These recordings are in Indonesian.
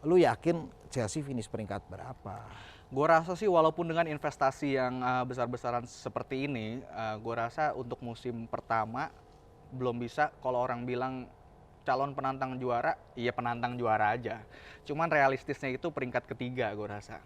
Lu yakin Chelsea finish peringkat berapa? Gue rasa sih walaupun dengan investasi yang besar-besaran seperti ini, gue rasa untuk musim pertama belum bisa. Kalau orang bilang calon penantang juara, iya penantang juara aja. Cuman realistisnya itu peringkat ketiga gue rasa.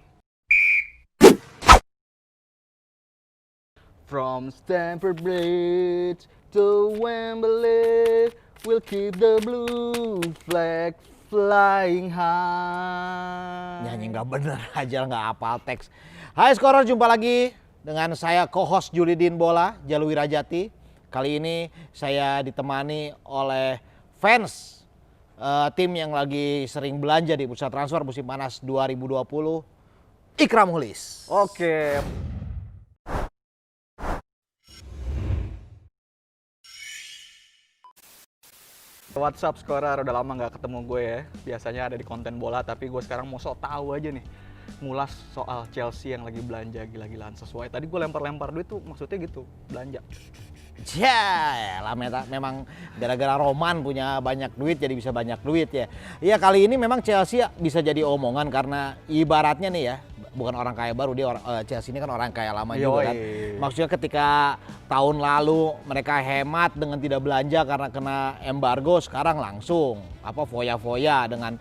From Stamford Bridge to Wembley, we'll keep the blue flag flying high. Nyanyi nggak bener aja, nggak hafal teks. Hai Scorer, jumpa lagi dengan saya co-host Julidin Bola, Jalu Wirajati. Kali ini saya ditemani oleh fans tim yang lagi sering belanja di bursa transfer musim panas 2020, Ikram Mukhlis. Oke. What's up Scorer, udah lama nggak ketemu gue ya. Biasanya ada di konten bola, tapi gue sekarang mau sok tahu aja nih. Ngulas soal Chelsea yang lagi belanja gila-gilaan sesuai. Tadi gue lempar-lempar duit tuh maksudnya gitu, belanja. Ya lah, memang gara-gara Roman punya banyak duit jadi bisa banyak duit ya. Iya, kali ini memang Chelsea bisa jadi omongan karena ibaratnya nih ya, bukan orang kaya baru, dia Chelsea ini kan orang kaya lama juga kan. Maksudnya ketika tahun lalu mereka hemat dengan tidak belanja karena kena embargo, sekarang langsung foya-foya dengan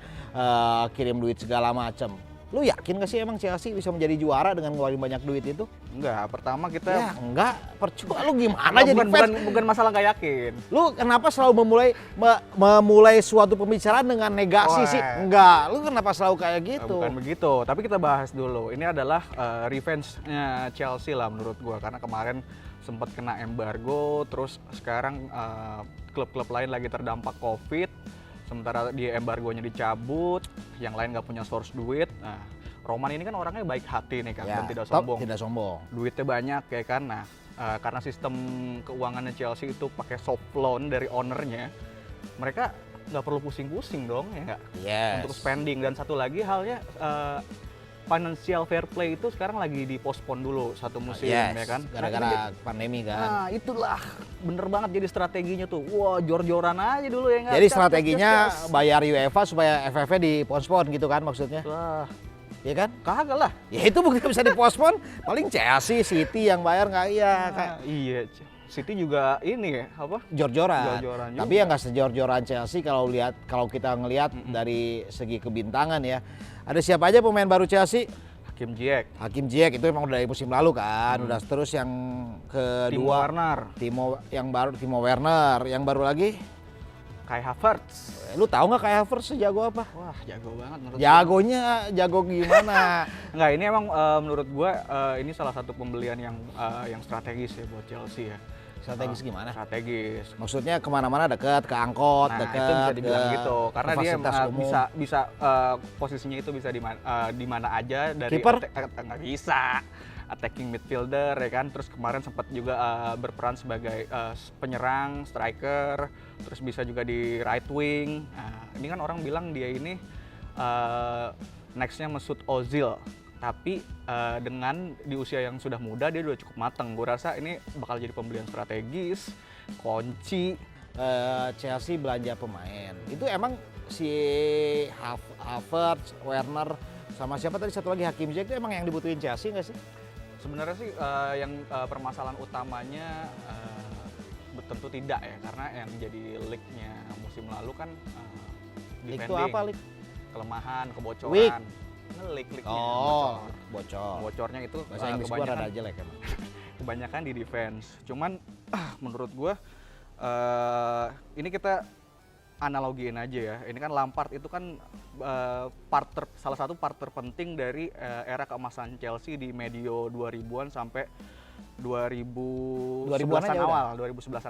kirim duit segala macam. Lu yakin gak sih emang Chelsea bisa menjadi juara dengan ngeluarin banyak duit itu? Enggak, pertama kita... Ya enggak, percuma. Lu gimana jadi fans? Bukan masalah gak yakin. Lu kenapa selalu memulai suatu pembicaraan dengan negasi sih? Enggak, lu kenapa selalu kayak gitu? Bukan begitu, tapi kita bahas dulu. Ini adalah revenge-nya Chelsea lah menurut gua. Karena kemarin sempat kena embargo, terus sekarang klub-klub lain lagi terdampak COVID. Sementara di embargonya dicabut, yang lain nggak punya source duit. Nah, Roman ini kan orangnya baik hati nih kan, ya, dan tidak sombong. Tidak sombong. Duitnya banyak ya kan. Nah, karena sistem keuangannya Chelsea itu pakai soft loan dari ownernya, mereka nggak perlu pusing-pusing dong ya nggak? Yes. Untuk spending. Dan satu lagi halnya, financial fair play itu sekarang lagi dipospon dulu satu musim ya kan, gara-gara pandemi kan. Nah itulah bener banget jadi strateginya tuh. Wah, jor-joran aja dulu ya nggak. Jadi strateginya bayar UEFA supaya FFV dipospon gitu kan maksudnya. Wah, iya kan? kagak lah. Ya itu bukan bisa dipospon, paling Chelsea, City yang bayar nggak Iya, City juga ini ya apa? Jor-joran. Tapi ya nggak sejor-joran Chelsea kalau kita ngelihat dari segi kebintangan ya. Ada siapa aja pemain baru Chelsea? Hakim Ziyech itu emang udah dari musim lalu kan. Udah terus yang kedua Timo Werner, yang baru lagi Kai Havertz. Lu tahu nggak Kai Havertz sejago apa? Wah, jago banget menurut Jagonya jago gimana? Nggak, ini emang menurut gua ini salah satu pembelian yang strategis ya buat Chelsea ya. Strategis gimana? Strategis. Maksudnya kemana-mana dekat, ke angkot, Nah, dekat. itu bisa dibilang gitu. Karena dia bisa posisinya itu bisa di mana aja dari kiper nggak bisa. Attacking midfielder ya kan. Terus kemarin sempat juga berperan sebagai penyerang, striker. Terus bisa juga di right wing. Nah, ini kan orang bilang dia ini nextnya Mesut Ozil. Tapi dengan di usia yang sudah muda dia udah cukup matang. Gue rasa ini bakal jadi pembelian strategis, kunci. Chelsea belanja pemain. Itu emang si Havertz, Werner, sama siapa tadi satu lagi Hakim Ziyech itu emang yang dibutuhin Chelsea nggak sih? Sebenarnya sih yang permasalahan utamanya tentu tidak ya. Karena yang jadi leak-nya musim lalu kan Leak itu apa leak? Kelemahan, kebocoran. Weak. Leak-leaknya bocor. Bocornya itu bahasa Inggris gua rada jelek emang. Kebanyakan di defense. Cuman menurut gua ini kita analogiin aja ya. Ini kan Lampard itu kan salah satu part terpenting dari era keemasan Chelsea di medio 2000-an sampai 2011-an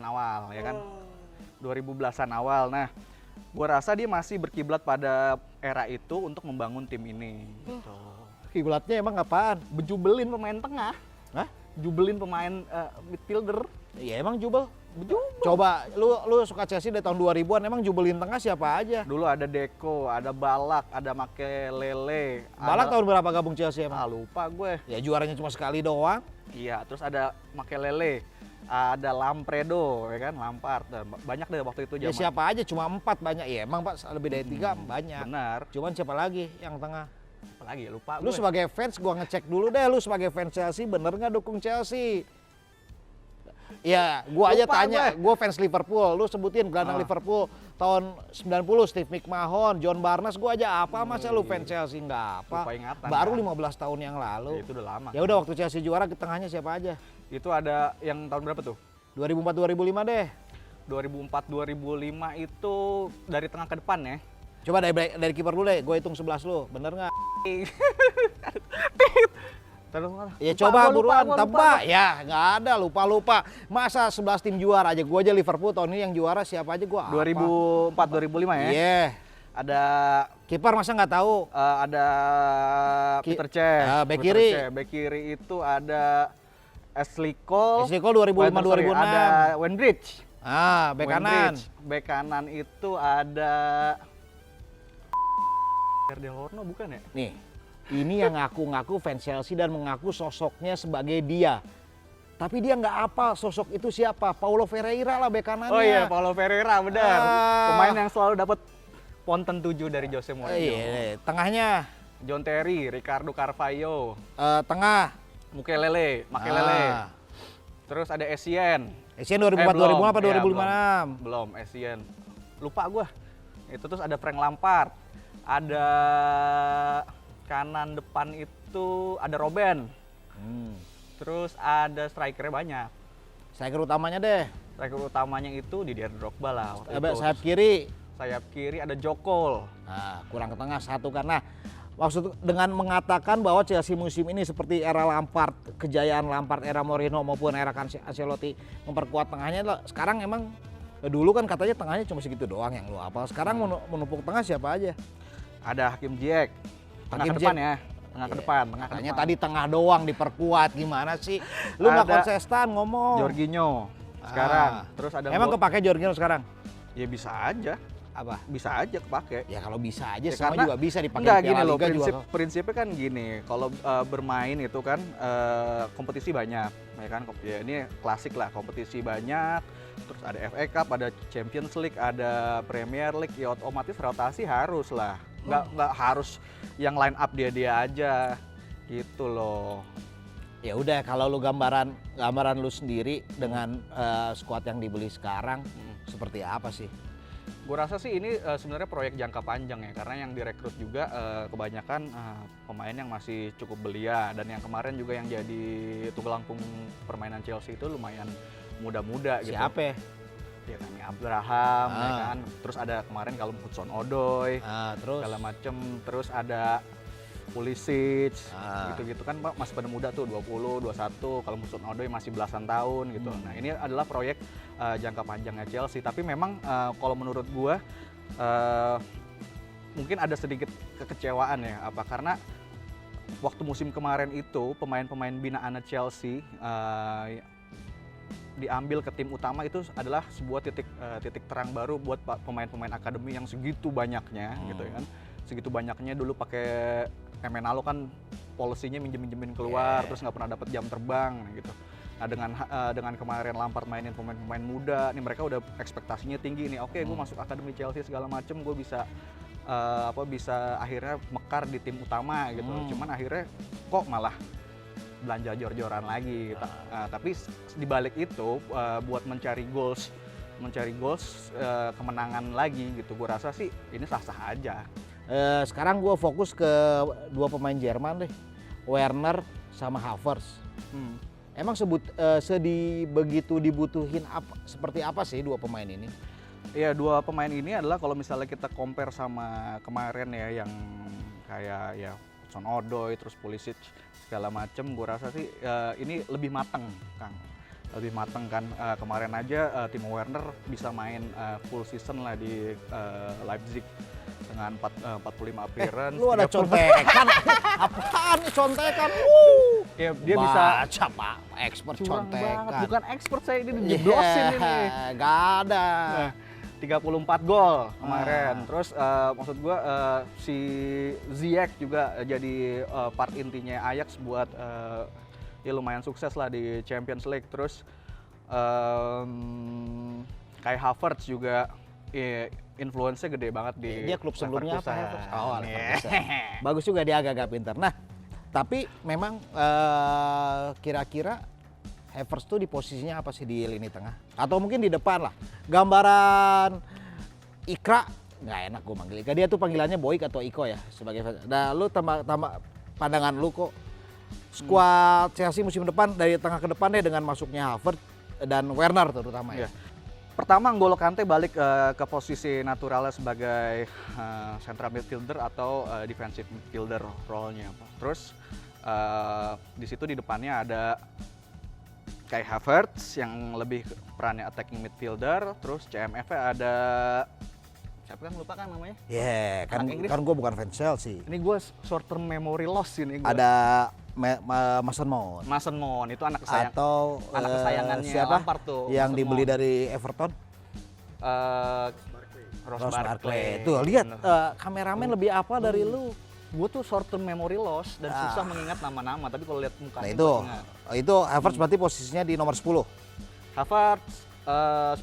awal ya kan. 2010-an awal. Nah, gue rasa dia masih berkiblat pada era itu untuk membangun tim ini. Gitu. Kiblatnya emang apaan? Bejubelin pemain tengah. Hah? Jubelin pemain midfielder. Iya emang jubel. Coba lu suka Chelsea dari tahun 2000-an, emang jubelin tengah siapa aja? Dulu ada Deco, ada Balak, ada Makelele. Balak tahun berapa gabung Chelsea emang? Lupa gue. Ya juaranya cuma sekali doang. Iya, terus ada Makelele, ada Lampredo, ya kan, Lampard. Banyak deh waktu itu Ya zaman. siapa aja, cuma 4 banyak. Ya emang Pak, lebih dari 3 banyak. Benar. Cuman siapa lagi yang tengah? Apalagi ya, lupa Lu gue. sebagai fans, gua ngecek dulu deh, lu sebagai fans Chelsea bener nggak dukung Chelsea? Ya, gua aja Lupa tanya, gua fans Liverpool, lu sebutin gelandang Ah. Liverpool tahun 90, Steve McMahon, John Barnes, gua aja apa, masa lu fans Chelsea nggak apa? Lupa ingatan, Baru kan? 15 tahun yang Ya, lalu. itu udah lama. Ya udah waktu Chelsea juara, ke tengahnya siapa aja? Itu ada yang tahun berapa tuh? 2004-2005 deh. 2004-2005 itu dari tengah ke depan ya. Coba dari kiper dulu deh, gue hitung 11 lu, bener nggak? Ya coba buruan, tebak. Ya nggak ada, lupa. Masa 11 tim juara aja, gue aja Liverpool tahun ini yang juara siapa aja gue apa? 2004-2005 ya. Iya. Ada Kiper masa nggak tahu? ada Peter Cech. Bek Peter kiri. Cech. Bek kiri itu ada Ashley Cole. Ashley Cole 2005-2006. Ada Wayne Bridge. Bek Wayne kanan. Bridge. Bek kanan itu ada Del Horno bukan ya? Nih, ini yang ngaku-ngaku fans Chelsea dan mengaku sosoknya sebagai dia. Tapi dia nggak apa sosok itu siapa? Paulo Ferreira lah bek kanannya. Oh iya, Paulo Ferreira benar. Ah. Pemain yang selalu dapat ponten 7 dari Jose Mourinho. Iya, tengahnya, John Terry, Ricardo Carvalho, tengah. Makelele. Ah. Terus ada Essien. Asian 2004-2005 apa 2005-2006? Belum, Essien. Lupa gua. Itu terus ada Frank Lampard. Ada kanan depan itu ada Robben. Terus ada strikernya banyak. Striker utamanya deh. Striker utamanya itu Didier Drogba lah waktu itu. Sayap kiri. Sayap kiri ada Jokol. Nah, kurang ke tengah satu karena maksud dengan mengatakan bahwa Chelsea musim ini seperti era Lampard, kejayaan Lampard, era Mourinho maupun era Ancelotti memperkuat tengahnya. Sekarang emang dulu kan katanya tengahnya cuma segitu doang yang lu apa. Sekarang menumpuk tengah siapa aja? Ada Hakim Ziyech. Tengah Hakim ke depan Ziyech. ya. Tengah ke depan, Katanya tadi tengah doang diperkuat, gimana sih? Lu nggak Ada konsisten ngomong. Jorginho sekarang. Terus ada Emang kepake Jorginho sekarang? Ya bisa aja. Apa? Bisa aja kepake. Ya kalau bisa aja Ya, semua karena juga bisa dipakai enggak di gini Piala loh, Liga juga. prinsipnya kan gini, kalau bermain itu kan kompetisi banyak, ya kan? Ya ini klasik lah, kompetisi banyak, terus ada FA Cup, ada Champions League, ada Premier League, ya otomatis rotasi harus lah, nggak harus yang line up dia aja, gitu loh. Ya udah kalau lu gambaran lu sendiri dengan skuad yang dibeli sekarang seperti apa sih? Gue rasa sih ini sebenarnya proyek jangka panjang ya, karena yang direkrut juga kebanyakan pemain yang masih cukup belia, dan yang kemarin juga yang jadi tulang punggung permainan Chelsea itu lumayan muda-muda gitu. Siapa? Ya Tammy Abraham, ya kan. Terus ada kemarin kalau Hudson-Odoi, Terus segala macem. Terus ada Pulisic, Ah. gitu-gitu kan masih pada muda tuh, 20, 21, kalau Hudson-Odoi masih belasan tahun gitu. Nah ini adalah proyek jangka panjangnya Chelsea, tapi memang kalau menurut gua mungkin ada sedikit kekecewaan ya, karena waktu musim kemarin itu pemain-pemain binaan Chelsea diambil ke tim utama, itu adalah sebuah titik terang baru buat pemain-pemain akademi yang segitu banyaknya gitu kan. Segitu banyaknya dulu pakai Emenalo kan polisinya minjemin keluar, terus nggak pernah dapat jam terbang gitu. Nah dengan kemarin Lampard mainin pemain-pemain muda, nih mereka udah ekspektasinya tinggi nih. Oke, gue masuk akademi Chelsea segala macem, gue bisa bisa akhirnya mekar di tim utama gitu. Cuman akhirnya kok malah belanja jor-joran lagi gitu. Tapi di balik itu buat mencari goals kemenangan lagi gitu, gue rasa sih ini sah-sah aja. sekarang gue fokus ke dua pemain Jerman deh, Werner sama Havertz. Emang begitu dibutuhin seperti apa sih dua pemain ini? Iya, dua pemain ini adalah kalau misalnya kita compare sama kemarin ya, yang kayak ya Hudson-Odoi, terus Pulisic segala macem, gue rasa sih ini lebih mateng, Kang. Lebih mateng kan. Kemarin aja Timo Werner bisa main full season lah di Leipzig dengan 45 appearance. Lu ada 30 contekan? Apaan nih contekan? Ya, dia bisa baca Pak, expert curang contekan. banget. Bukan expert saya ini dijeblosin ini. Gak ada. Nah, 34 gol kemarin. Terus maksud gua si Ziyech juga jadi part intinya Ajax buat ya lumayan sukses lah di Champions League. Terus kayak Havertz juga influence-nya gede banget di Dia klub sebelumnya apa ya? Leverkusen. Oh, Iya. Leverkusen. Bagus juga dia agak-agak pintar. Nah, tapi memang kira-kira Havertz tuh di posisinya apa sih di lini tengah? Atau mungkin di depan lah. Gambaran Ikra, nggak enak gue manggil Ikra. Dia tuh panggilannya Boyk atau Iko ya sebagai. Nah, lu tambah pandangan lu kok skuad Chelsea musim depan dari tengah ke depan deh dengan masuknya Havertz dan Werner terutama ya. Iya. Pertama, N'Golo Kante balik ke posisi naturalnya sebagai central midfielder atau defensive midfielder role-nya. Terus di situ di depannya ada Kai Havertz yang lebih perannya attacking midfielder. Terus CMF-nya ada siapa kan lupa kan namanya? Yeah, Anak Inggris. kan gue bukan fans Chelsea. Ini gue short term memory loss ini. Ada Mason Mount. Mason Mount itu anak kesayangan. Atau anak kesayangannya siapa Lampard tuh, yang Mason dibeli Mount. dari Everton? Ross Ross Barkley. Barkley. Tuh lihat Bener. kameramen lebih apa dari lu? Gue tuh short term memory loss dan susah mengingat nama-nama, tapi kalau lihat mukanya Nah gua ingat. itu Havertz berarti posisinya di nomor 10. Havertz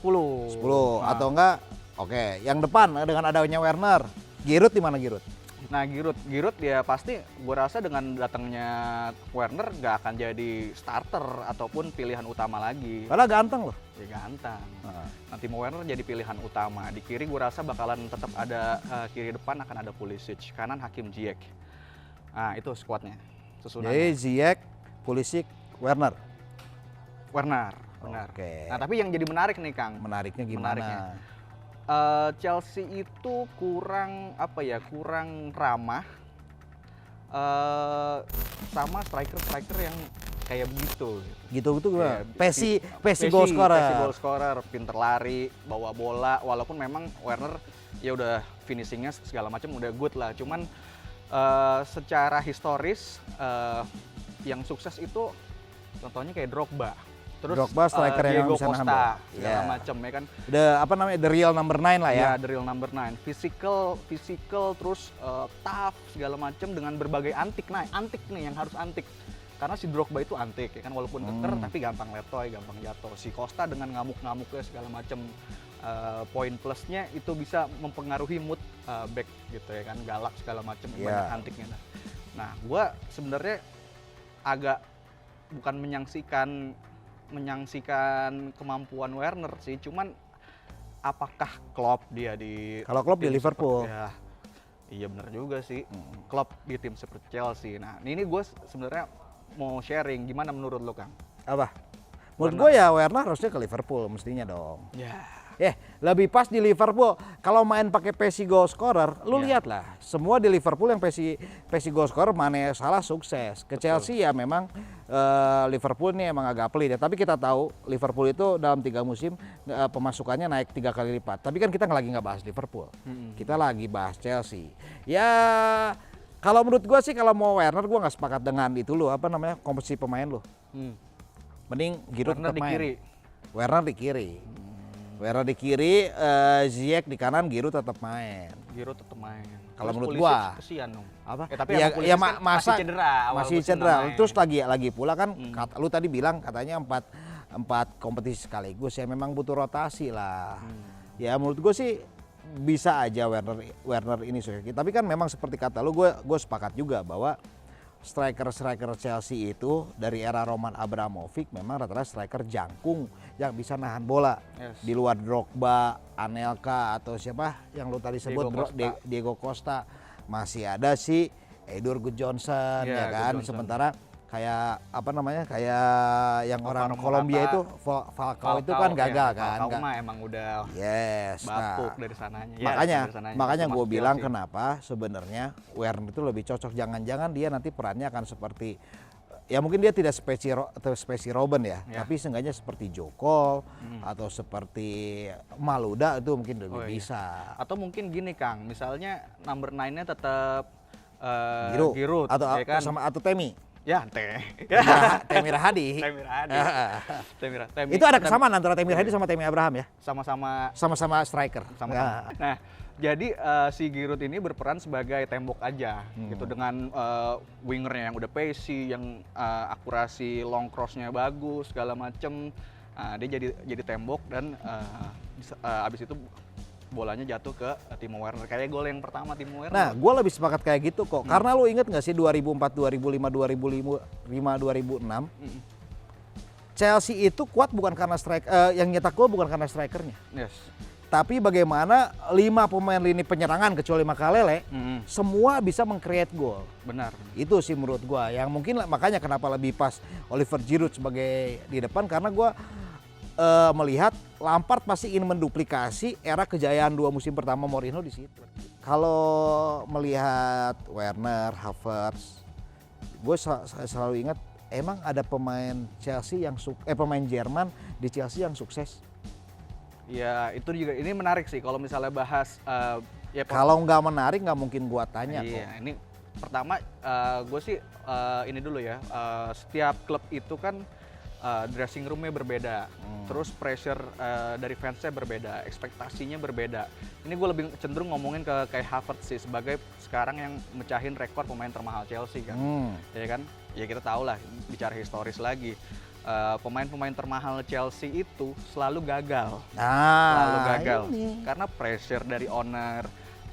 10. 10 atau enggak? Oke, yang depan dengan adanya Werner. Giroud di mana Giroud? Nah, Giroud ya pasti gue rasa dengan datangnya Werner gak akan jadi starter ataupun pilihan utama lagi. Padahal ganteng loh. Ya ganteng. Nah. Nanti mau Werner jadi pilihan utama. Di kiri gue rasa bakalan tetap ada kiri depan akan ada Pulisic, kanan Hakim Ziyech. Nah, itu skuadnya. Susunannya. Jadi Ziyech, Pulisic, Werner. Werner, benar. Oke. Nah, tapi yang jadi menarik nih, Kang. Menariknya gimana? Menariknya. Chelsea itu kurang ramah sama striker yang kayak begitu. Gitu gimana? Ya, Pesi goal scorer. Pesi goal scorer, pinter lari, bawa bola. Walaupun memang Werner ya udah finishingnya segala macam udah good lah. Cuman secara historis yang sukses itu contohnya kayak Drogba. Terus Drogba striker yang Diego bisa Costa, nahan bola. segala Yeah. macam ya kan. The real number 9 lah ya. Ya, the real number 9. Physical terus tough segala macam dengan berbagai antik. Nah, antik nih yang harus antik. Karena si Drogba itu antik ya kan, walaupun keker tapi gampang letoy, gampang jatuh. Si Costa dengan ngamuk-ngamuknya segala macam poin plusnya itu bisa mempengaruhi mood back gitu ya kan, galak segala macam, banyak antiknya. Nah, gua sebenarnya agak bukan menyaksikan kemampuan Werner sih, cuman apakah Klopp dia di Kalau Klopp di tim Liverpool. ya, iya benar juga sih. Klopp di tim seperti Chelsea. Nah, ini gue sebenarnya mau sharing gimana menurut lo, Kang? Apa? Menurut gue ya Werner harusnya ke Liverpool mestinya dong. Ya. Lebih pas di Liverpool. Kalau main pakai pesi goal scorer, lu lihatlah. Semua di Liverpool yang pesi goal scorer mana salah sukses. Ke Chelsea ya memang Liverpool ini emang agak pelit ya. Tapi kita tahu Liverpool itu dalam 3 musim pemasukannya naik 3 kali lipat. Tapi kan kita lagi nggak bahas Liverpool. Kita lagi bahas Chelsea. Ya kalau menurut gue sih kalau mau Werner gue nggak sepakat dengan itu lo komposisi pemain lo. Mending Giroud Werner tetap di main. kiri. Werner di kiri. Werner di kiri, Ziyech di kanan, Giroud tetap main. Giroud tetap main. Kalau Terus menurut Pulisic gua. kesian dong. Apa? Tapi ya, emang Pulisic kan masih cedera. awal Masih musim cedera. main. Terus lagi pula kan lu tadi bilang katanya empat kompetisi sekaligus ya memang butuh rotasi lah. Ya menurut gue sih bisa aja Werner ini sukses. Tapi kan memang seperti kata lu, gue sepakat juga bahwa striker Chelsea itu dari era Roman Abramovich memang rata-rata striker jangkung yang bisa nahan bola. Yes. Di luar Drogba, Anelka atau siapa yang lu tadi sebut Diego Costa. Costa. Masih ada si Edward Johnson ya kan. Johnson. Sementara kayak kayak yang orang Kolombia itu Falcao itu kan gagal kan. Falcao mah emang udah Yes. bapuk dari sananya. Makanya gue bilang kenapa sebenarnya Werner itu lebih cocok. Jangan-jangan dia nanti perannya akan seperti ya mungkin dia tidak spesi Robben ya, tapi seenggaknya seperti Jokol atau seperti Maluda itu mungkin lebih bisa. Atau mungkin gini, Kang, misalnya number 9-nya tetap Giroud Giroud atau ya kan? sama atau Temi. Ya, Teh. Temir Hadi. Temir Hadi. Itu ada kesamaan antara Temir Hadi sama Tammy Abraham ya? Sama-sama striker. sama-sama. Nah, jadi si Giroud ini berperan sebagai tembok aja gitu dengan wingernya yang udah pacey, yang akurasi long cross-nya bagus segala macem. Dia jadi tembok dan abis itu bolanya jatuh ke Timo Werner. Kayak gol yang pertama Timo Werner. Nah, gue lebih sepakat kayak gitu kok. Karena lu inget gak sih 2004, 2005, 2006 Chelsea itu kuat bukan karena yang nyetak gol bukan karena strikernya. Yes. Tapi bagaimana 5 pemain lini penyerangan kecuali Makalele semua bisa meng-create gol. Benar. Itu sih menurut gue. Yang mungkin makanya kenapa lebih pas Oliver Giroud sebagai di depan karena gue melihat Lampard pasti ingin menduplikasi era kejayaan 2 musim pertama Mourinho di situ. Kalau melihat Werner, Havertz, gue selalu ingat emang ada pemain Chelsea yang pemain Jerman di Chelsea yang sukses. Ya itu juga ini menarik sih kalau misalnya bahas. Kalau nggak menarik nggak mungkin gua tanya kok. Iya, ini pertama gue sih ini dulu ya. Setiap klub itu kan dressing roomnya berbeda, terus pressure dari fansnya berbeda, ekspektasinya berbeda. Ini gue lebih cenderung ngomongin ke kayak Havertz sih sebagai sekarang yang mecahin rekor pemain termahal Chelsea kan, ya kan? Ya kita tahu lah, bicara historis lagi, pemain-pemain termahal Chelsea itu selalu gagal, karena pressure dari owner,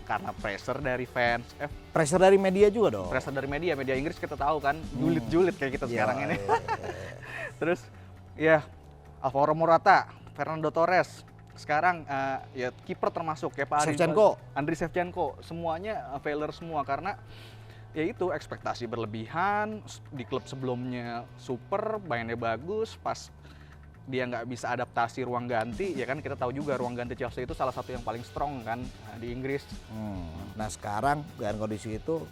karena pressure dari fans, pressure dari media juga dong. Pressure dari media Inggris kita tahu kan, julid-julid kayak kita sekarang ini. Terus ya Alvaro Morata, Fernando Torres, sekarang ya kiper termasuk kayak Pak Andriy Shevchenko, semuanya failure semua karena ya itu ekspektasi berlebihan, di klub sebelumnya super, mainnya bagus, pas dia nggak bisa adaptasi ruang ganti, ya kan kita tahu juga ruang ganti Chelsea itu salah satu yang paling strong kan di Inggris. Nah sekarang dengan kondisi itu,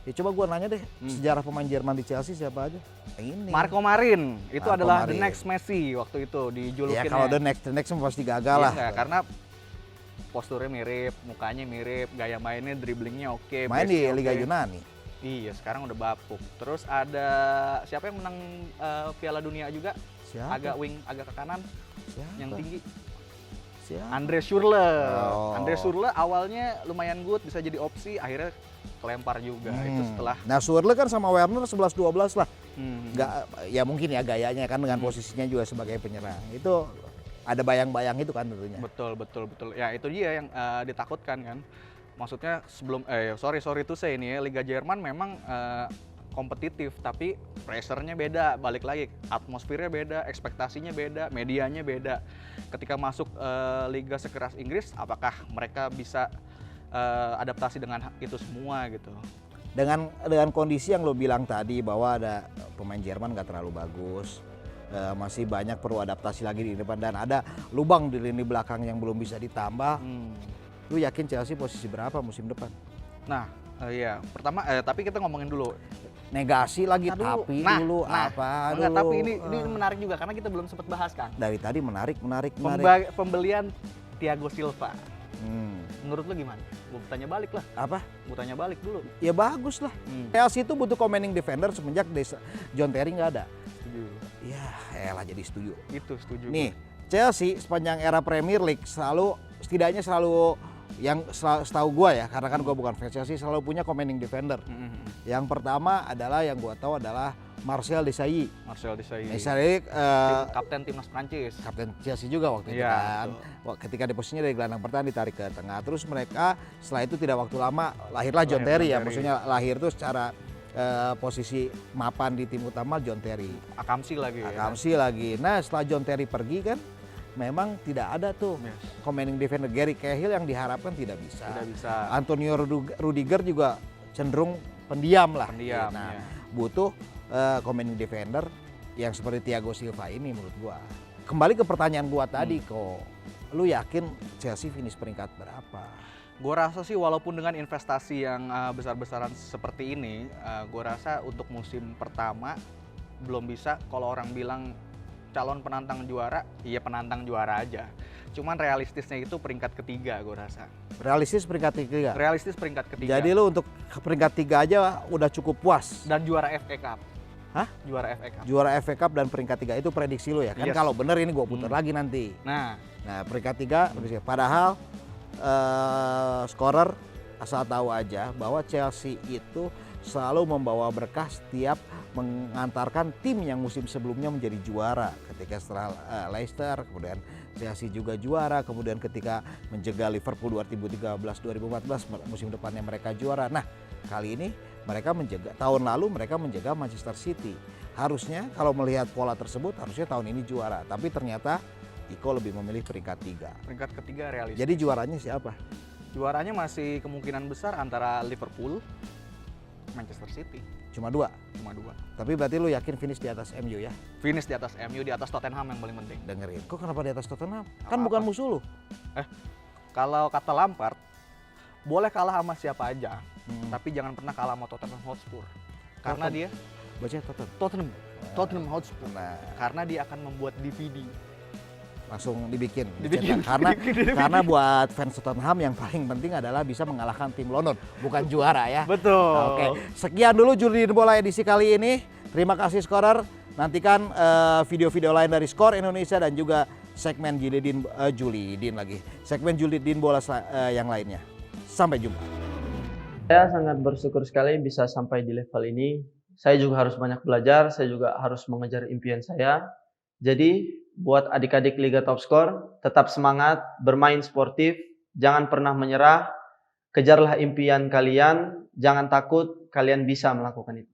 ya coba gue nanya deh, sejarah pemain Jerman di Chelsea siapa aja? Ini. Marco Marin, itu adalah the next Messi waktu itu dijulukin. Ya kalau the next pasti gagal lah. Enggak, karena posturnya mirip, mukanya mirip, gaya mainnya, dribblingnya oke. Main di Liga Yunani. Iya, sekarang udah bapuk. Terus ada siapa yang menang Piala Dunia juga? Siapa? Agak ke kanan. Siapa? Yang tinggi. Siapa? Andre Schürrle. Andre Schürrle awalnya lumayan good, bisa jadi opsi, akhirnya kelempar juga itu setelah. Nah, Schürrle kan sama Werner 11-12 lah. Nggak, ya mungkin ya gayanya kan dengan posisinya juga sebagai penyerang. Itu ada bayang-bayang itu kan tentunya. Betul. Ya itu dia yang ditakutkan kan. Maksudnya sebelum sorry to say ini ya, Liga Jerman memang kompetitif tapi pressure-nya beda, balik lagi atmosfernya beda, ekspektasinya beda, medianya beda. Ketika masuk liga sekeras Inggris, apakah mereka bisa adaptasi dengan itu semua gitu? Dengan kondisi yang lo bilang tadi bahwa ada pemain Jerman nggak terlalu bagus, masih banyak perlu adaptasi lagi di depan dan ada lubang di lini belakang yang belum bisa ditambah. Lu yakin Chelsea posisi berapa musim depan? Nah, iya. Pertama, tapi kita ngomongin dulu. Negasi lagi, tapi dulu. Tapi ini menarik juga karena kita belum sempat bahas kan. Dari tadi menarik. Pembelian Thiago Silva. Menurut lu gimana? Gue tanya balik lah. Apa? Gue tanya balik dulu. Ya bagus lah. Chelsea itu butuh commanding defender semenjak John Terry nggak ada. Setuju. Ya, elah jadi setuju. Itu setuju. Nih, Chelsea sepanjang era Premier League setidaknya selalu yang setahu gue ya, karena kan gue bukan fans Chelsea, selalu punya commanding defender. Yang pertama adalah yang gue tahu adalah Marcel Desailly. Kapten timnas Prancis. Kapten Chelsea juga waktu itu kan. Ketika di posisinya dari gelandang pertahanan ditarik ke tengah. Terus mereka setelah itu tidak waktu lama lahirlah John Terry ya. Maksudnya lahir tuh secara posisi mapan di tim utama John Terry. Akamsi lagi. Nah setelah John Terry pergi kan, memang tidak ada tuh commanding defender. Gary Cahill yang diharapkan tidak bisa. Antonio Rudiger juga cenderung pendiam lah. Butuh commanding defender yang seperti Thiago Silva ini menurut gua. Kembali ke pertanyaan gua tadi kok, lu yakin Chelsea finish peringkat berapa? Gua rasa sih walaupun dengan investasi yang besar-besaran seperti ini, gua rasa untuk musim pertama belum bisa. Kalau orang bilang calon penantang juara, iya penantang juara aja. Cuman realistisnya itu peringkat ketiga gue rasa. Realistis peringkat ketiga? Realistis peringkat ketiga. Jadi lu untuk peringkat 3 aja udah cukup puas? Dan juara FA Cup. Hah? Juara FA Cup. Juara FA Cup dan peringkat 3 itu prediksi lo ya? Kan Yes. kalau bener ini gue putar lagi nanti. Nah, Nah peringkat 3, padahal scorer asal tahu aja bahwa Chelsea itu selalu membawa berkah setiap mengantarkan tim yang musim sebelumnya menjadi juara. Ketika setelah Leicester, kemudian Chelsea juga juara, kemudian ketika menjegal Liverpool 2013-2014 musim depannya mereka juara. Nah kali ini mereka menjaga, tahun lalu mereka menjaga Manchester City. Harusnya kalau melihat pola tersebut harusnya tahun ini juara, tapi ternyata Iko lebih memilih peringkat 3. peringkat ketiga realistis. Jadi juaranya siapa? Juaranya masih kemungkinan besar antara Liverpool, Manchester City. Cuma 2. Cuma 2. Tapi berarti lu yakin finish di atas MU ya? Finish di atas MU, di atas Tottenham yang paling penting. Dengerin. Kok kenapa di atas Tottenham? Kan Apa-apa. bukan musuh lu. Kalau kata Lampard, boleh kalah sama siapa aja, Hmm. tapi jangan pernah kalah sama Tottenham Hotspur. Karena dia Baca Tottenham. Tottenham Hotspur. Nah, Karena dia akan membuat DVD. langsung dibikin. Dibikin. Dicetak. Karena buat fans Tottenham yang paling penting adalah bisa mengalahkan tim London, bukan juara ya. Betul. Oke, sekian dulu Julidin Bola edisi kali ini. Terima kasih Scorer. Nantikan video-video lain dari Skor Indonesia dan juga segmen segmen Julidin Bola yang lainnya. Sampai jumpa. Saya sangat bersyukur sekali bisa sampai di level ini. Saya juga harus banyak belajar, saya juga harus mengejar impian saya. Jadi, buat adik-adik Liga Top Skor, tetap semangat, bermain sportif, jangan pernah menyerah, kejarlah impian kalian, jangan takut, kalian bisa melakukan itu.